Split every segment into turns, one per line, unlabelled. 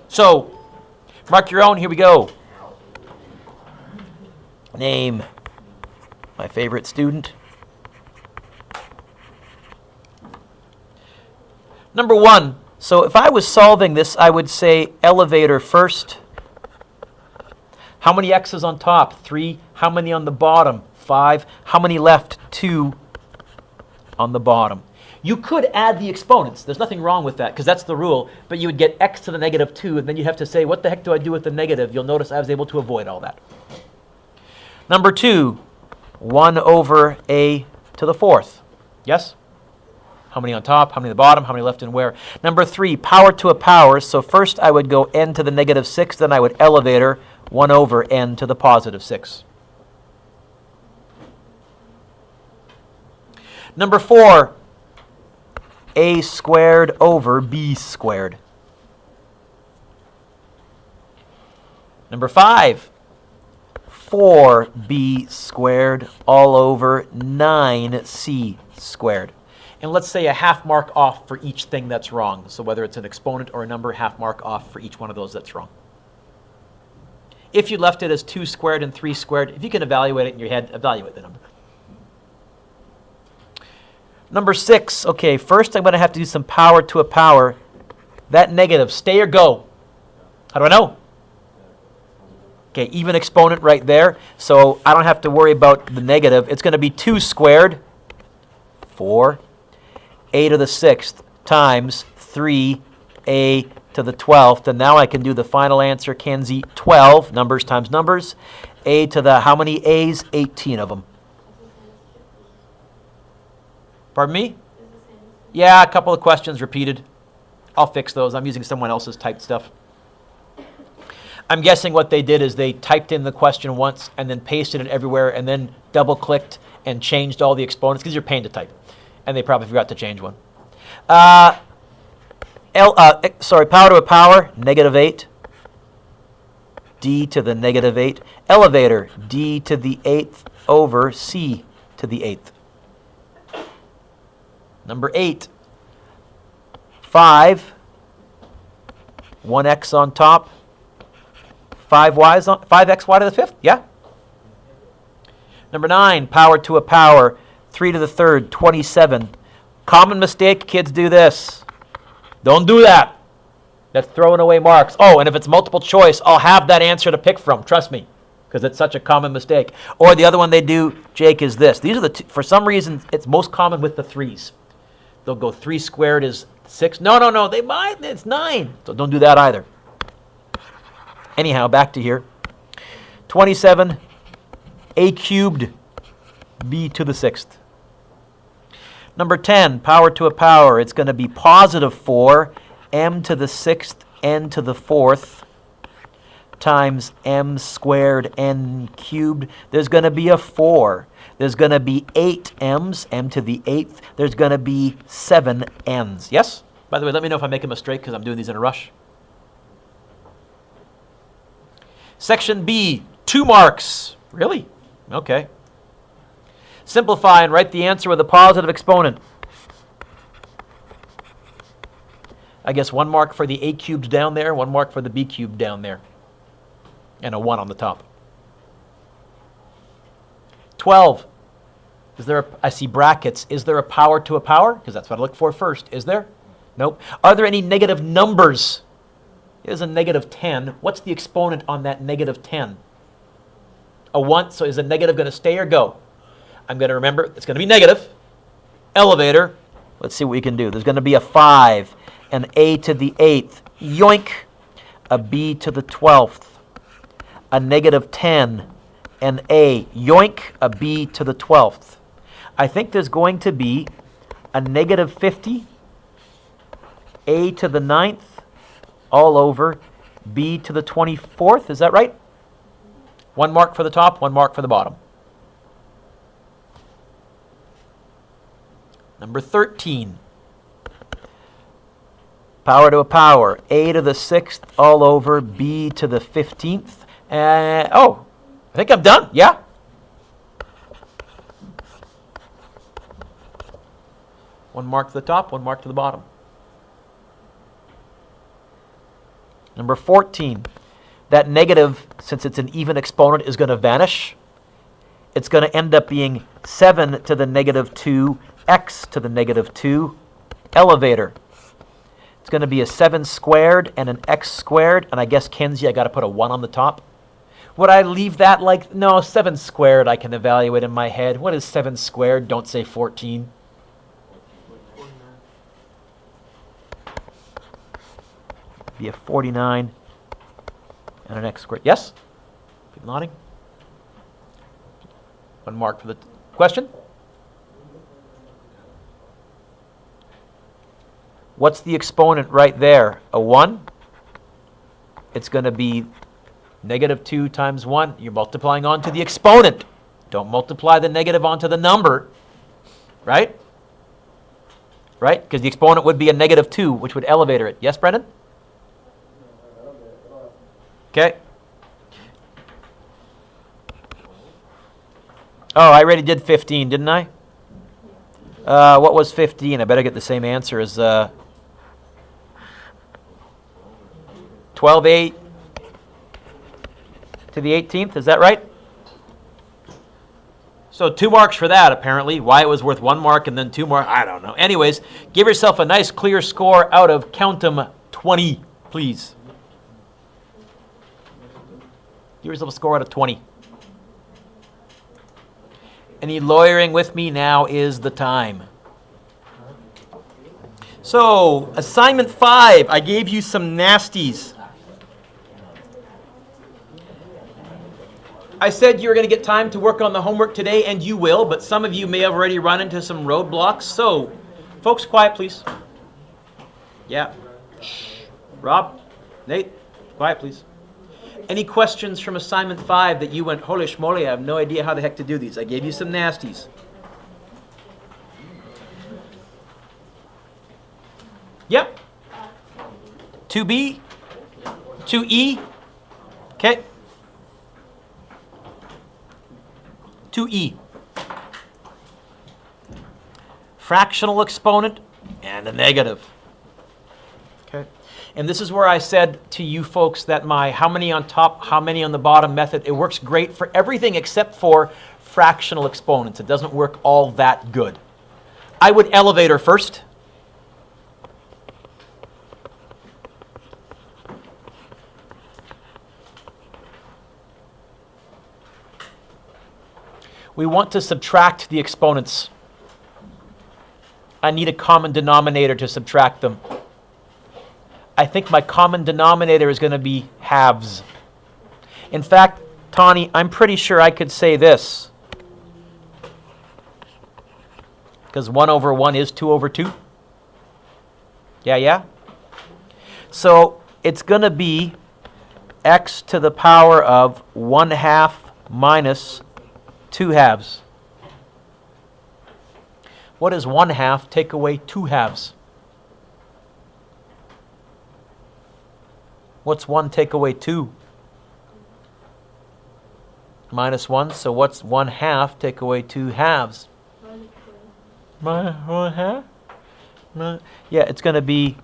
So, mark your own. Here we go. Name my favorite student. Number 1. So if I was solving this, I would say elevator first. How many x's on top? 3. How many on the bottom? 5. How many left? 2 on the bottom. You could add the exponents. There's nothing wrong with that because that's the rule. But you would get x to the negative 2, and then you'd have to say, what the heck do I do with the negative? You'll notice I was able to avoid all that. Number 2, 1 over a to the 4th. Yes? How many on top? How many on the bottom? How many left and where? Number 3, power to a power. So first I would go n to the negative 6, then I would elevator 1 over n to the positive 6. Number 4, a squared over b squared. Number 5, 4b squared all over 9c squared. And let's say a half mark off for each thing that's wrong. So whether it's an exponent or a number, half mark off for each one of those that's wrong. If you left it as 2 squared and 3 squared, if you can evaluate it in your head, evaluate the number. Number 6, okay, first I'm going to have to do some power to a power. That negative, stay or go? How do I know? Okay, even exponent right there, so I don't have to worry about the negative. It's going to be 2 squared, 4, a to the 6th times 3a to the 12th. And now I can do the final answer, Kenzie, 12, numbers times numbers. A to the, how many a's? 18 of them. Pardon me? Yeah, a couple of questions repeated. I'll fix those. I'm using someone else's typed stuff. I'm guessing what they did is they typed in the question once and then pasted it everywhere and then double-clicked and changed all the exponents because you're paying to type. And they probably forgot to change one. Power to a power, negative 8. D to the negative 8. Elevator, D to the 8th over C to the 8th. Number 8. 5. 1x on top. 5xy to the 5th, yeah? Number 9, power to a power, 3 to the 3rd, 27. Common mistake, kids do this. Don't do that. That's throwing away marks. Oh, and if it's multiple choice, I'll have that answer to pick from, trust me, because it's such a common mistake. Or the other one they do, Jake, is this. These are the two, for some reason, it's most common with the 3s. They'll go 3 squared is 6. No, they might, it's 9. So don't do that either. Anyhow, back to here. 27, a cubed, b to the 6th. Number 10, power to a power. It's going to be positive 4, m to the 6th, n to the 4th, times m squared, n cubed. There's going to be a 4. There's going to be 8 m's, m to the 8th. There's going to be 7 n's. Yes? By the way, let me know if I make a mistake because I'm doing these in a rush. Section B, 2 marks. Really? Okay. Simplify and write the answer with a positive exponent. I guess 1 mark for the a cubed down there, 1 mark for the b cubed down there, and a 1 on the top. 12. Is there I see brackets. Is there a power to a power? Because that's what I look for first. Is there? Nope. Are there any negative numbers? Is a negative 10. What's the exponent on that negative 10? A 1. So is a negative going to stay or go? I'm going to remember it's going to be negative. Elevator. Let's see what we can do. There's going to be a 5, an a to the 8th. Yoink. A b to the 12th. A negative 10, an a. Yoink. A b to the 12th. I think there's going to be a negative 50, a to the 9th, all over b to the 24th. Is that right? 1 mark for the top, 1 mark for the bottom. Number 13. Power to a power. A to the 6th all over b to the 15th. I think I'm done. Yeah? One mark to the top, 1 mark to the bottom. Number 14, that negative, since it's an even exponent, is going to vanish. It's going to end up being 7 to the negative 2, x to the negative 2, elevator. It's going to be a 7 squared and an x squared, and I guess, Kenzie, I got to put a 1 on the top. Would I leave that like, no, 7 squared I can evaluate in my head. What is 7 squared? Don't say 14. Be a 49 and an x squared. Yes? Keep nodding. 1 mark for the question. What's the exponent right there? A 1? It's going to be negative 2 times 1. You're multiplying onto the exponent. Don't multiply the negative onto the number. Right? Right? Because the exponent would be a negative 2, which would elevator it. Yes, Brendan? Okay. Oh, I already did 15, didn't I? What was 15? I better get the same answer as 12, 8 to the 18th. Is that right? So 2 marks for that, apparently. Why it was worth 1 mark and then 2 marks, I don't know. Anyways, give yourself a nice clear score out of, count 'em, 20, please. Give yourself a score out of 20. Any lawyering with me? Now is the time. So, assignment 5, I gave you some nasties. I said you were going to get time to work on the homework today, and you will, but some of you may have already run into some roadblocks. So, folks, quiet, please. Yeah. Shh. Rob, Nate, quiet, please. Any questions from assignment 5 that you went, holy schmoly, I have no idea how the heck to do these? I gave you some nasties. Yep. 2B, 2E, okay. 2E. Fractional exponent and a negative. Okay. And this is where I said to you folks that my how many on top, how many on the bottom method, it works great for everything except for fractional exponents. It doesn't work all that good. I would elevator first. We want to subtract the exponents. I need a common denominator to subtract them. I think my common denominator is going to be halves. In fact, Tawny, I'm pretty sure I could say this. Because 1 over 1 is 2 over 2. Yeah? So it's going to be x to the power of 1/2 minus 2 halves. What is 1/2 take away 2 halves? What's 1 take away 2? Minus 1. So what's 1/2 take away 2 halves? Minus 1/2? Yeah, it's going to be...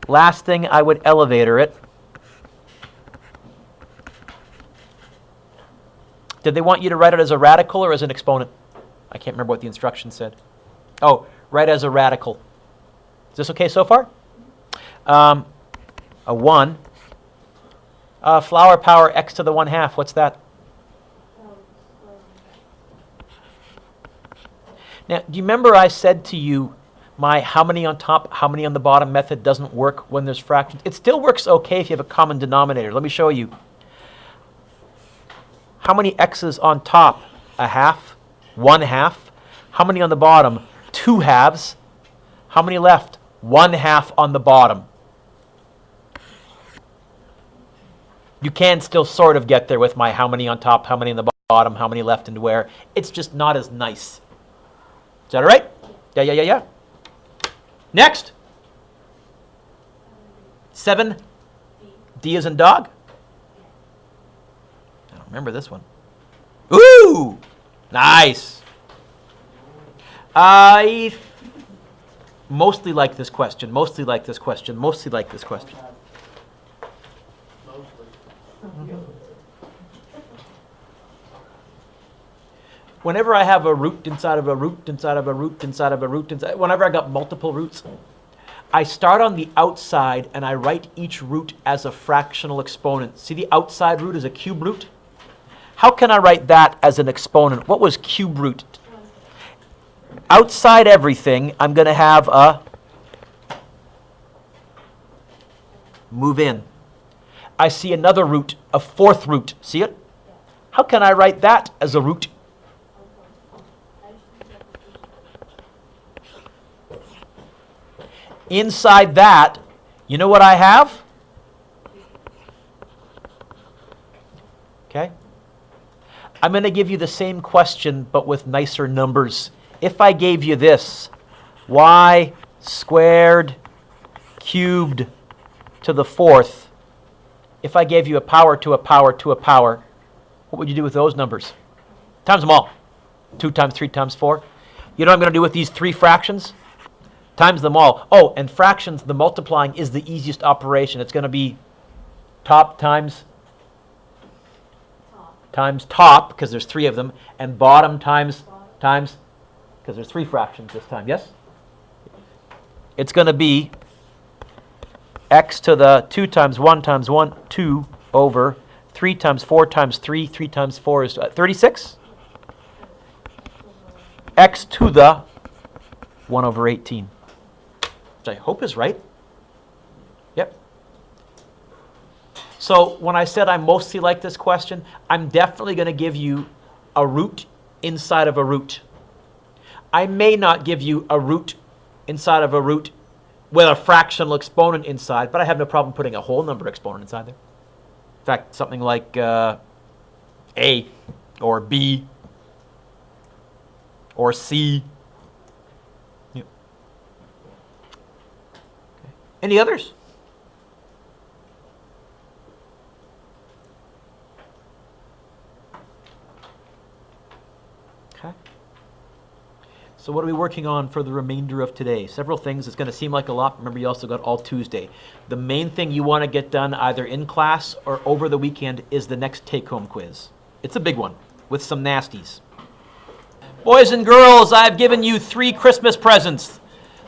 Last thing, I would elevator it. Did they want you to write it as a radical or as an exponent? I can't remember what the instructions said. Oh, write as a radical. Is this okay so far? A 1. Flower power x to the 1/2. What's that? Now, do you remember I said to you, my how many on top, how many on the bottom method doesn't work when there's fractions? It still works okay if you have a common denominator. Let me show you. How many x's on top? 1/2, 1/2. How many on the bottom? 2 halves. How many left? 1/2 on the bottom. You can still sort of get there with my how many on top, how many on the bottom, how many left and where. It's just not as nice. Is that all right? Yeah. Next. 7. D as in dog. I don't remember this one. Ooh! Nice. Mostly like this question, mostly like this question, mostly like this question. Whenever I have a root inside of a root inside of a root inside of a root inside, whenever I got multiple roots, I start on the outside and I write each root as a fractional exponent. See, the outside root is a cube root? How can I write that as an exponent? What was cube root? Outside everything, I'm going to have a move in. I see another root, a fourth root. See it? How can I write that as a root? Inside that, you know what I have? Okay? I'm going to give you the same question, but with nicer numbers. If I gave you this, y squared cubed to the fourth, if I gave you a power to a power to a power, what would you do with those numbers? Times them all. 2 times 3 times 4. You know what I'm going to do with these three fractions? Times them all. Oh, and fractions, the multiplying is the easiest operation. It's going to be top times top, because there's 3 of them, and bottom times, because there's 3 fractions this time, yes? It's going to be x to the 2 times 1 times 1, 2 over 3 times 4 times 3, 3 times 4 is 36. X to the 1 over 18. Which I hope is right. Yep. So when I said I mostly like this question, I'm definitely going to give you a root inside of a root. I may not give you a root inside of a root with a fractional exponent inside, but I have no problem putting a whole number exponent inside there. In fact, something like A or B or C. Yeah. Okay. Any others? Okay. So what are we working on for the remainder of today? Several things. It's going to seem like a lot. Remember, you also got all Tuesday. The main thing you want to get done either in class or over the weekend is the next take-home quiz. It's a big one with some nasties. Boys and girls, I've given you 3 Christmas presents.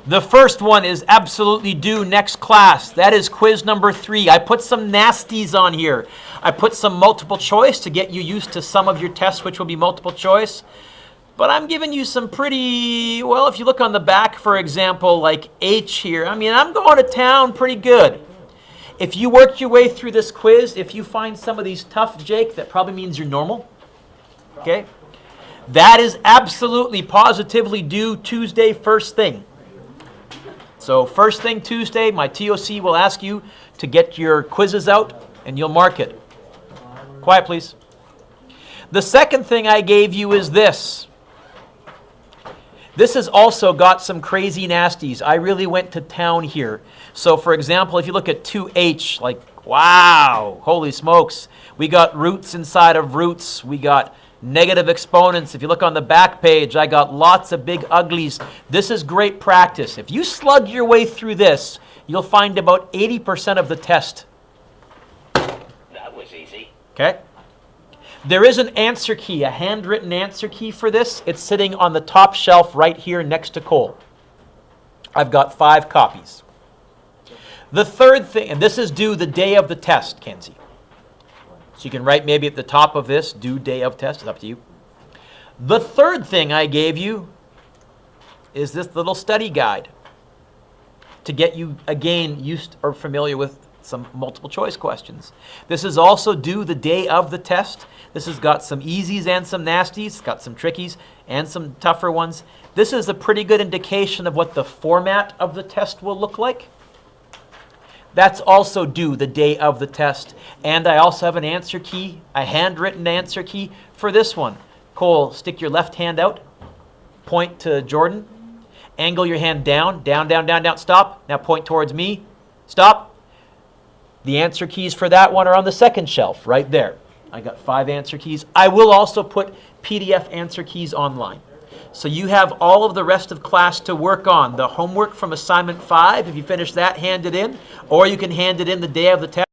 The first one is absolutely due next class. That is quiz number 3. I put some nasties on here. I put some multiple choice to get you used to some of your tests, which will be multiple choice. But I'm giving you some pretty, well, if you look on the back, for example, like H here, I mean, I'm going to town pretty good. If you work your way through this quiz, if you find some of these tough, Jake, that probably means you're normal. Okay? That is absolutely, positively due Tuesday first thing. So first thing Tuesday, my TOC will ask you to get your quizzes out, and you'll mark it. Quiet, please. The second thing I gave you is this. This has also got some crazy nasties. I really went to town here. So for example, if you look at 2H, like, wow, holy smokes. We got roots inside of roots. We got negative exponents. If you look on the back page, I got lots of big uglies. This is great practice. If you slug your way through this, you'll find about 80% of the test.
That was easy.
Okay? There is an answer key, a handwritten answer key for this. It's sitting on the top shelf right here next to Cole. I've got 5 copies. The third thing, and this is due the day of the test, Kenzie. So you can write maybe at the top of this, due day of test, it's up to you. The third thing I gave you is this little study guide to get you, again, used or familiar with some multiple choice questions. This is also due the day of the test. This has got some easies and some nasties. It's got some trickies and some tougher ones. This is a pretty good indication of what the format of the test will look like. That's also due the day of the test. And I also have an answer key, a handwritten answer key for this one. Cole, stick your left hand out. Point to Jordan. Angle your hand down, down, down, down, down. Stop. Now point towards me. Stop. The answer keys for that one are on the second shelf, right there. I got 5 answer keys. I will also put PDF answer keys online. So you have all of the rest of class to work on. The homework from assignment 5, if you finish that, hand it in. Or you can hand it in the day of the test.